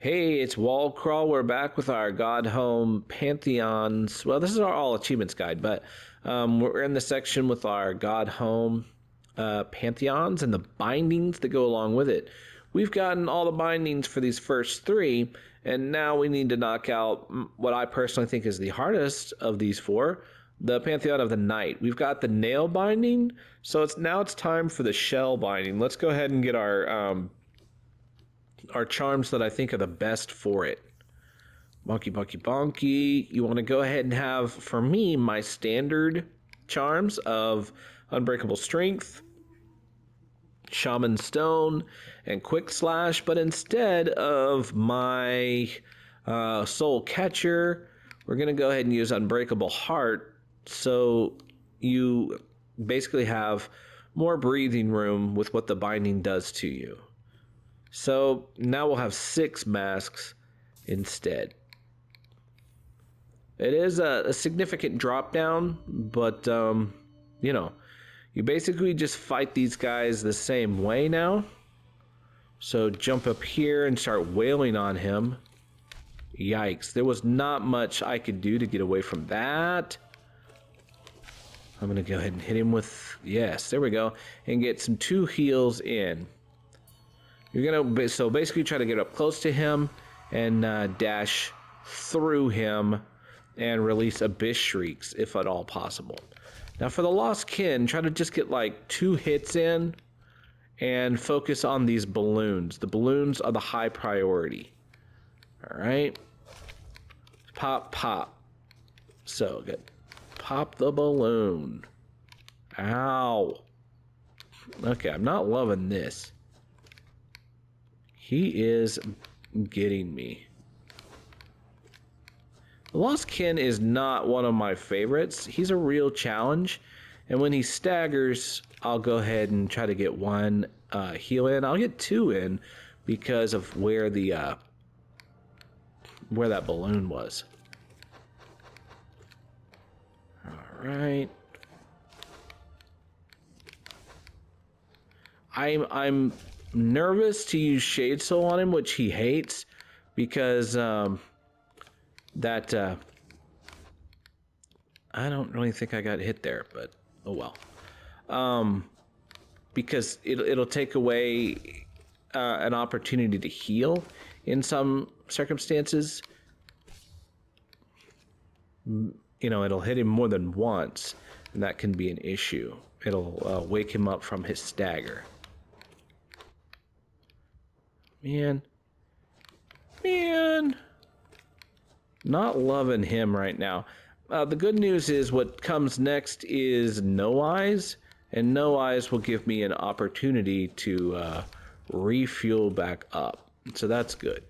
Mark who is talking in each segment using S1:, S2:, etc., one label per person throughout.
S1: Hey, it's Wall Crawl. We're back with our Godhome Pantheons. Well, this is our all achievements guide, but we're in the section with our Godhome Pantheons and the bindings that go along with it. We've gotten all the bindings for these first three, and now we need to knock out what I personally think is the hardest of these four, the Pantheon of the Night. We've got the nail binding, so it's time for the shell binding. Let's go ahead and get our charms that I think are the best for it. Bonky, bonky, bonky. You want to go ahead and have, for me, my standard charms of Unbreakable Strength, Shaman Stone, and Quick Slash, but instead of my Soul Catcher, we're going to go ahead and use Unbreakable Heart, so you basically have more breathing room with what the binding does to you. So now we'll have 6 masks instead. It is a significant drop down, but you basically just fight these guys the same way now. So jump up here and start wailing on him. Yikes, there was not much I could do to get away from that. I'm gonna go ahead and hit him with, yes, there we go, and get some 2 heals in. You're gonna so basically try to get up close to him and dash through him and release Abyss Shrieks if at all possible. Now for the Lost Kin, try to just get like 2 hits in and focus on these balloons. The balloons are the high priority. All right, pop, pop. So good. Pop the balloon. Ow. Okay, I'm not loving this. He is getting me. The Lost Kin is not one of my favorites. He's a real challenge. And when he staggers, I'll go ahead and try to get 1 heal in. I'll get 2 in because of where the where that balloon was. All right. I'm nervous to use Shade Soul on him, which he hates, because I don't really think I got hit there, but oh well. Because it'll take away an opportunity to heal in some circumstances. You know, it'll hit him more than once, and that can be an issue. It'll wake him up from his stagger. Man, not loving him right now. The good news is what comes next is No Eyes, and No Eyes will give me an opportunity to refuel back up. So that's good.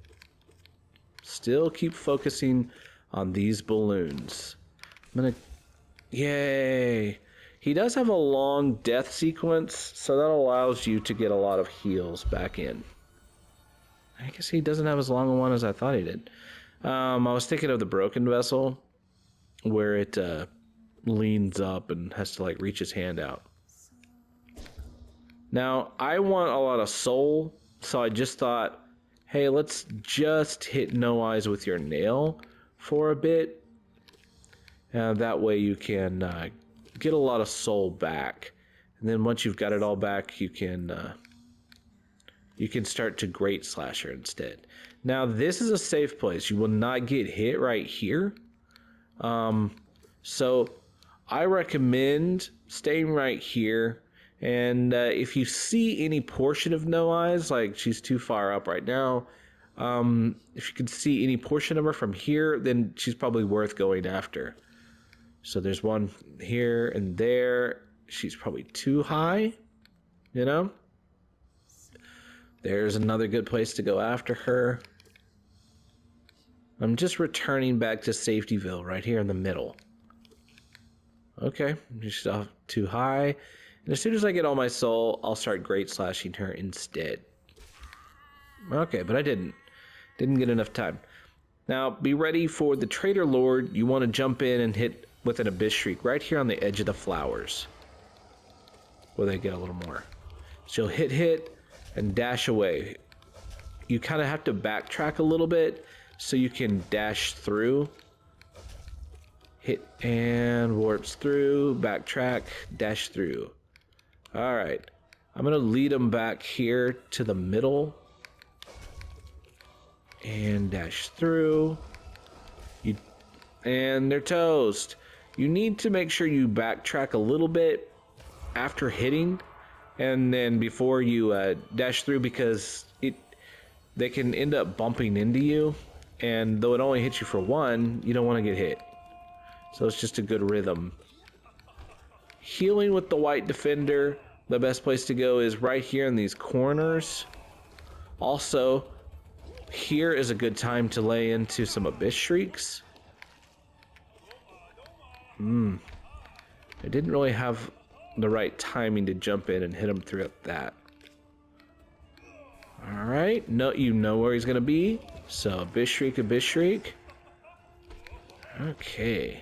S1: Still keep focusing on these balloons. Yay! He does have a long death sequence, so that allows you to get a lot of heals back in. I guess he doesn't have as long a one as I thought he did. I was thinking of the Broken Vessel, where it leans up and has to like reach his hand out. Now, I want a lot of soul, so I just thought, hey, let's just hit No Eyes with your nail for a bit. That way you can get a lot of soul back. And then once you've got it all back, you can start to Great Slasher instead. Now, this is a safe place. You will not get hit right here. So I recommend staying right here. And if you see any portion of No Eyes, like she's too far up right now, if you can see any portion of her from here, then she's probably worth going after. So there's one here and there. She's probably too high, you know? There's another good place to go after her. I'm just returning back to Safetyville right here in the middle. Okay, she's off too high. And as soon as I get all my soul, I'll start Great Slashing her instead. Okay, but I didn't. Didn't get enough time. Now, be ready for the Traitor Lord. You want to jump in and hit with an Abyss Shriek right here on the edge of the flowers, where they get a little more. She'll hit, and dash away. you kind of have to backtrack a little bit so you can dash through. Hit and warps through, backtrack, dash through. All right, I'm gonna lead them back here to the middle and dash through. And they're toast. You need to make sure you backtrack a little bit after hitting and then before you dash through, because they can end up bumping into you, and though it only hits you for one, you don't want to get hit. So it's just a good rhythm. Healing with the white defender, the best place to go is right here in these corners. Also, here is a good time to lay into some Abyss Shrieks. I didn't really have the right timing to jump in and hit him through that. Alright, no, you know where he's gonna be. So Abyss Shriek, Abyss Shriek. Okay.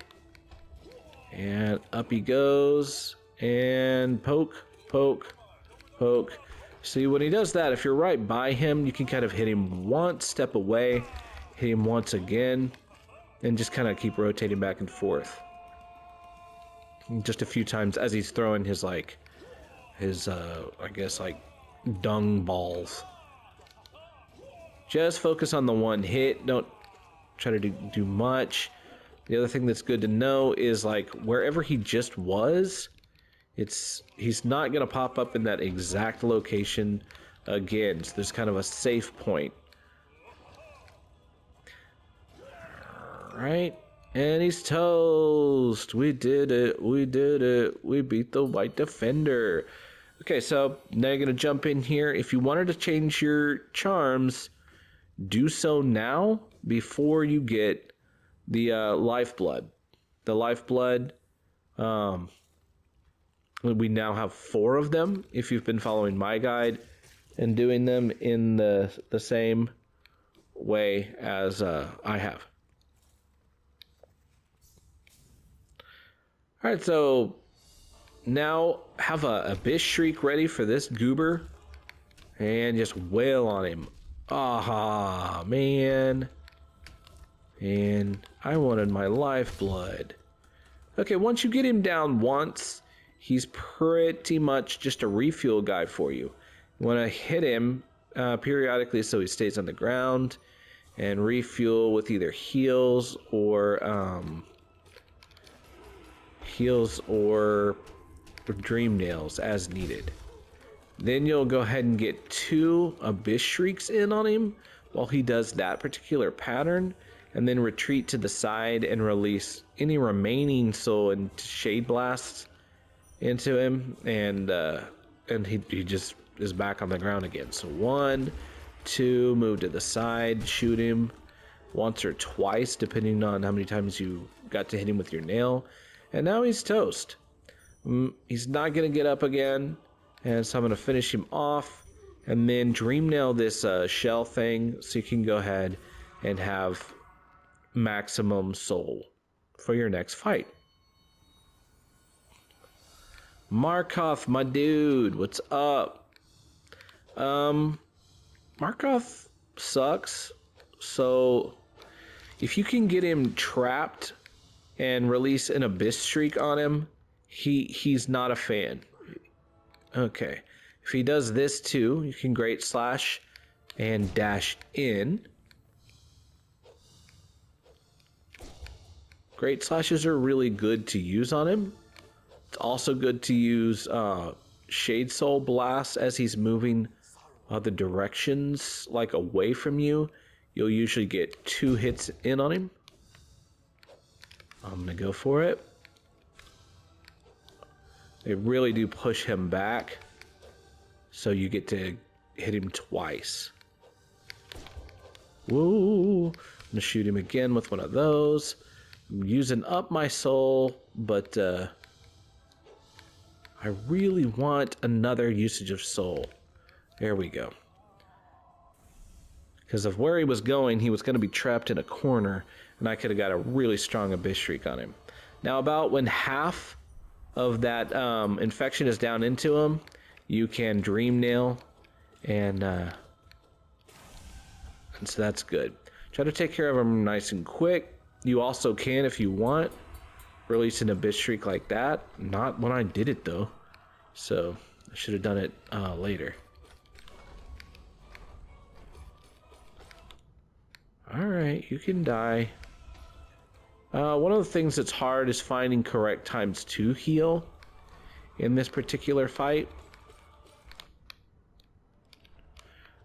S1: And up he goes. And poke, poke, poke. See, when he does that, if you're right by him, you can kind of hit him once, step away, hit him once again, and just kind of keep rotating back and forth. Just a few times as he's throwing his I guess like dung balls. Just focus on the one hit. Don't try to do much. The other thing that's good to know is like wherever he just was, he's not gonna pop up in that exact location again. So there's kind of a safe point. All right. And he's toast. We did it. We did it. We beat the white defender. Okay, so now you're going to jump in here. If you wanted to change your charms, do so now before you get the lifeblood. The lifeblood, we now have 4 of them if you've been following my guide and doing them in the same way as I have. Alright, so now have a Abyss Shriek ready for this goober and just wail on him. Ah, man. And I wanted my lifeblood. Okay, once you get him down once, he's pretty much just a refuel guy for you. You want to hit him periodically so he stays on the ground and refuel with either heals or dream nails as needed. Then you'll go ahead and get 2 Abyss Shrieks in on him while he does that particular pattern, and then retreat to the side and release any remaining soul and shade blasts into him, and he just is back on the ground again. So 1, 2, move to the side, shoot him once or twice depending on how many times you got to hit him with your nail. And now he's toast. He's not going to get up again. And so I'm going to finish him off. And then dream nail this shell thing so you can go ahead and have maximum soul for your next fight. Markov, my dude, what's up? Markov sucks. So if you can get him trapped and release an Abyss Shriek on him, he's not a fan. Okay, if he does this too, you can Great Slash and dash in. Great Slashes are really good to use on him. It's also good to use Shade Soul Blast as he's moving the directions like away from you. You'll usually get 2 hits in on him. I'm gonna go for it. They really do push him back, so you get to hit him twice. Woo! I'm gonna shoot him again with one of those. I'm using up my soul, but I really want another usage of soul. There we go. Because of where he was going, he was going to be trapped in a corner, and I could have got a really strong Abyss Shriek on him. Now, about when half of that infection is down into him, you can Dream Nail and not, so that's good. Try to take care of him nice and quick. You also can, if you want, release an Abyss Shriek like that. Not when I did it, though. So, I should have done it later. Alright, you can die. One of the things that's hard is finding correct times to heal in this particular fight.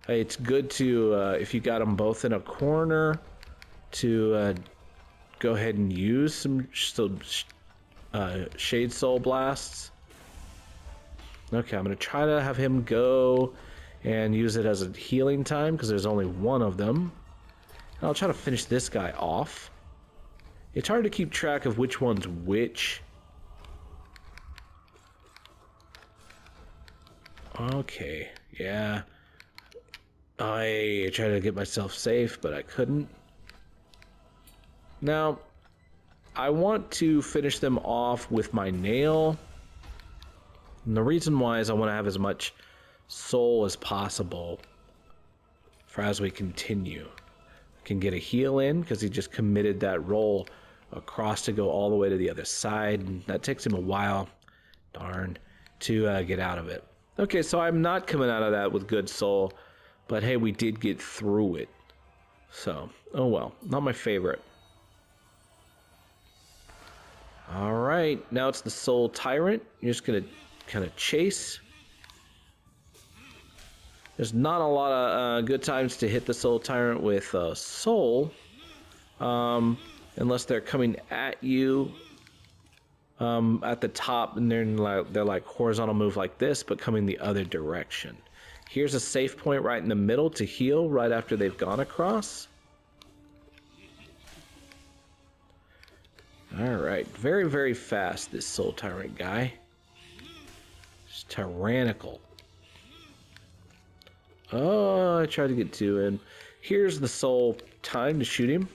S1: It's good to, if you got them both in a corner, to go ahead and use some Shade Soul Blasts. Okay, I'm going to try to have him go and use it as a healing time, because there's only one of them. And I'll try to finish this guy off. It's hard to keep track of which one's which. Okay, yeah. I tried to get myself safe, but I couldn't. Now, I want to finish them off with my nail. And the reason why is I want to have as much soul as possible for as we continue. I can get a heal in, because he just committed that roll across to go all the way to the other side. And that takes him a while, darn, to get out of it. Okay, so I'm not coming out of that with good soul. But hey, we did get through it. So, oh well, not my favorite. Alright, now it's the Soul Tyrant. You're just going to kind of chase. There's not a lot of good times to hit the Soul Tyrant with Soul. Unless they're coming at you at the top, and they're like horizontal move like this, but coming the other direction. Here's a safe point right in the middle to heal right after they've gone across. Alright, very, very fast, this Soul Tyrant guy. It's tyrannical. Oh, I tried to get two in. Here's the Soul time to shoot him.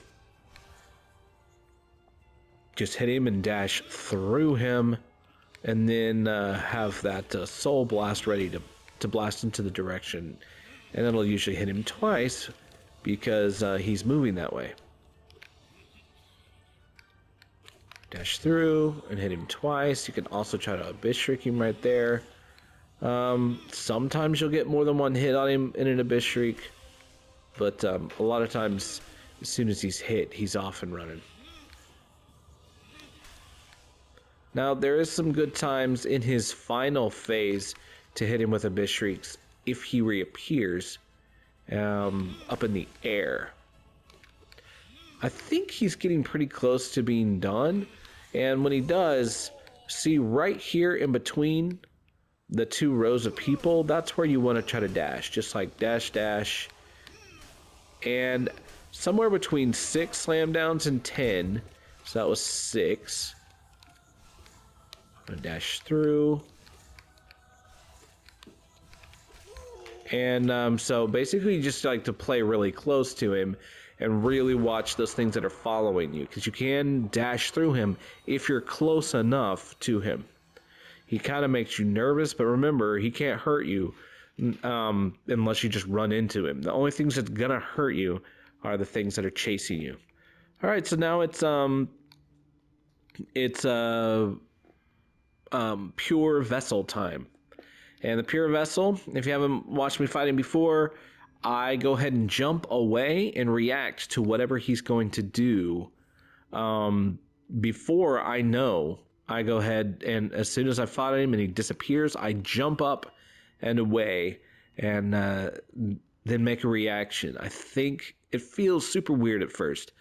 S1: Just hit him and dash through him, and then have that Soul Blast ready to blast into the direction, and it'll usually hit him twice because he's moving that way. Dash through and hit him twice. You can also try to Abyss Shriek him right there. Sometimes you'll get more than one hit on him in an Abyss Shriek, but a lot of times as soon as he's hit, he's off and running. Now there is some good times in his final phase to hit him with Abyss Shrieks if he reappears up in the air. I think he's getting pretty close to being done, and when he does, see right here in between the two rows of people, that's where you want to try to dash, just like dash, dash, and somewhere between 6 slam downs and 10, so that was 6. I'm gonna dash through. And so basically you just like to play really close to him and really watch those things that are following you, because you can dash through him if you're close enough to him. He kind of makes you nervous, but remember, he can't hurt you unless you just run into him. The only things that's gonna hurt you are the things that are chasing you. All right, so now it's pure vessel time. And the pure vessel, if you haven't watched me fighting before, I go ahead and jump away and react to whatever he's going to do. Before I know, I go ahead and as soon as I fought him and he disappears, I jump up and away and then make a reaction. I think it feels super weird at first,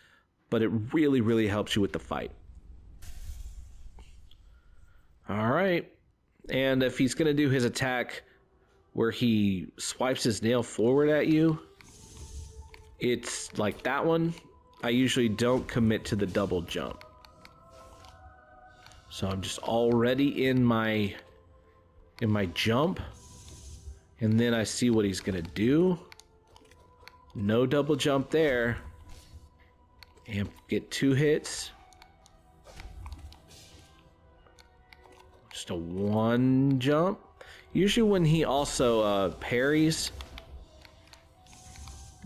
S1: but it really, really helps you with the fight. All right. And if he's going to do his attack where he swipes his nail forward at you, it's like that one. I usually don't commit to the double jump. So I'm just already in my jump, and then I see what he's going to do. No double jump there. And get 2 hits. Just a 1 jump. Usually when he also parries,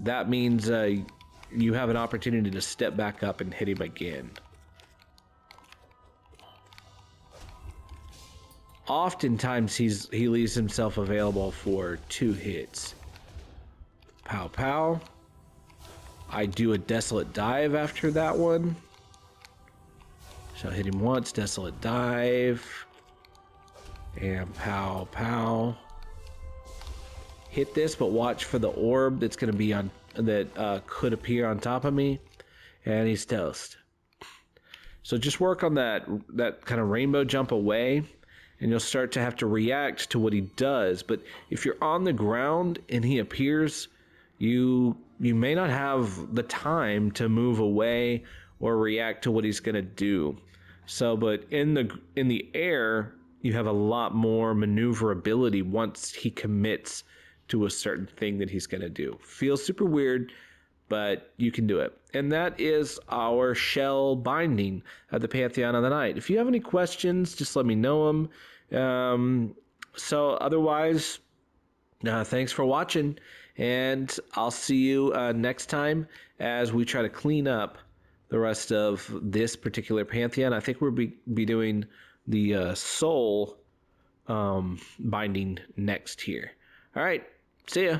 S1: that means you have an opportunity to step back up and hit him again. Oftentimes he leaves himself available for 2 hits. Pow pow. I do a Desolate Dive after that one. So hit him once, Desolate Dive. And pow pow. Hit this, but watch for the orb that's going to be on that could appear on top of me, and he's toast. So just work on that kind of rainbow jump away, and you'll start to have to react to what he does. But if you're on the ground and he appears, you may not have the time to move away or react to what he's going to do. So, but in the air, you have a lot more maneuverability once he commits to a certain thing that he's going to do. Feels super weird, but you can do it. And that is our shell binding at the Pantheon of the Night. If you have any questions, just let me know them. So otherwise, thanks for watching, and I'll see you next time as we try to clean up the rest of this particular Pantheon. I think we'll be doing the soul binding next here. All right, see ya.